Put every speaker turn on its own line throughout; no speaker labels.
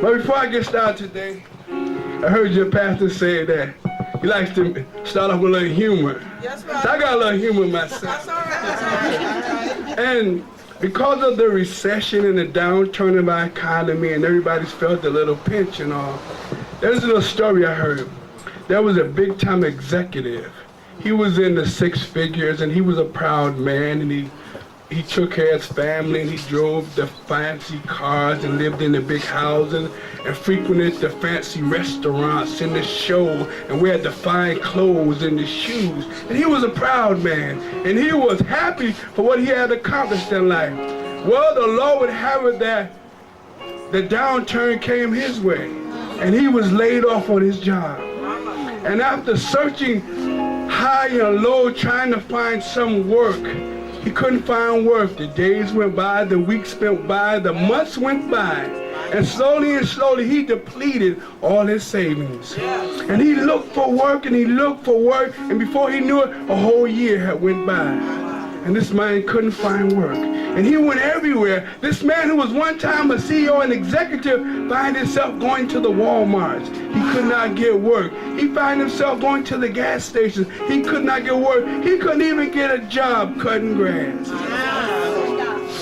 But before I get started today, I heard your pastor say that he likes to start off with a little humor. Yes, right. So I got a little humor myself. That's all right. That's all right. And because of the recession and the downturn in our economy and everybody's felt a little pinch and all, there's a little story I heard. There was a big-time executive. He was in the six figures and he was a proud man, and he took care of his family, and he drove the fancy cars and lived in the big houses and frequented the fancy restaurants and the show and wear the fine clothes and the shoes. And he was a proud man, and he was happy for what he had accomplished in life. Well, the Lord would have it that the downturn came his way, and he was laid off on his job. And after searching high and low trying to find some work, he couldn't find work. The days went by, the weeks went by, the months went by, and slowly he depleted all his savings. And he looked for work and he looked for work, and before he knew it, a whole year had went by. And this man couldn't find work. And he went everywhere. This man who was one time a CEO and executive found himself going to the Walmarts. He could not get work. He found himself going to the gas stations. He could not get work. He couldn't even get a job cutting grass.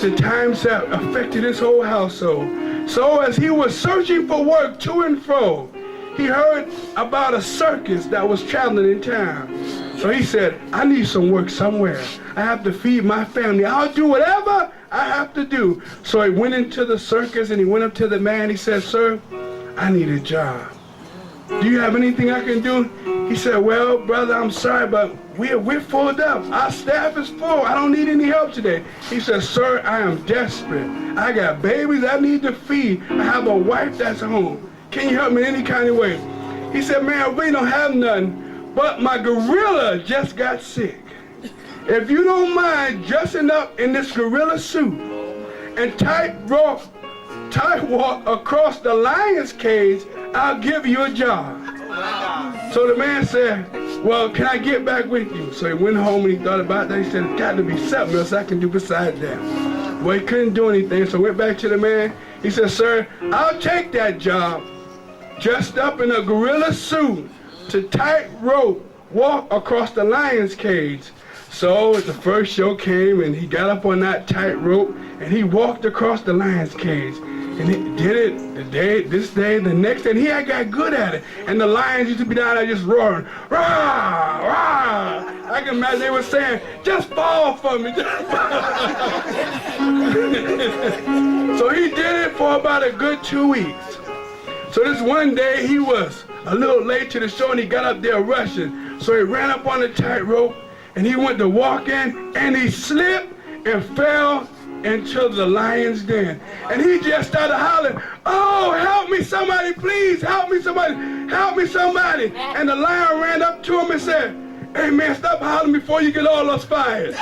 The times have affected his whole household. So as he was searching for work to and fro, he heard about a circus that was traveling in town. So he said, I need some work somewhere. I have to feed my family. I'll do whatever I have to do. So he went into the circus and he went up to the man. He said, sir, I need a job. Do you have anything I can do? He said, well, brother, I'm sorry, but we're full up. Our staff is full. I don't need any help today. He said, sir, I am desperate. I got babies I need to feed. I have a wife that's home. Can you help me in any kind of way? He said, man, we don't have none, but my gorilla just got sick. If you don't mind dressing up in this gorilla suit and tight walk across the lion's cage, I'll give you a job. So the man said, well, can I get back with you? So he went home and he thought about that. He said, it's got to be something else I can do besides that. Well, he couldn't do anything, so went back to the man. He said, sir, I'll take that job. Dressed up in a gorilla suit to tightrope walk across the lion's cage. So the first show came and he got up on that tightrope and he walked across the lion's cage. And he did it this day, the next day, and he had got good at it. And the lions used to be down there just roaring, rah, rah. I can imagine they were saying, just fall for me, just fall. So he did it for about a good 2 weeks. So this one day he was a little late to the show and he got up there rushing. So he ran up on the tightrope and he went to walk in and he slipped and fell into the lion's den. And he just started hollering, oh, help me somebody, please, help me somebody, help me somebody. And the lion ran up to him and said, hey man, stop hollering before you get all us fired.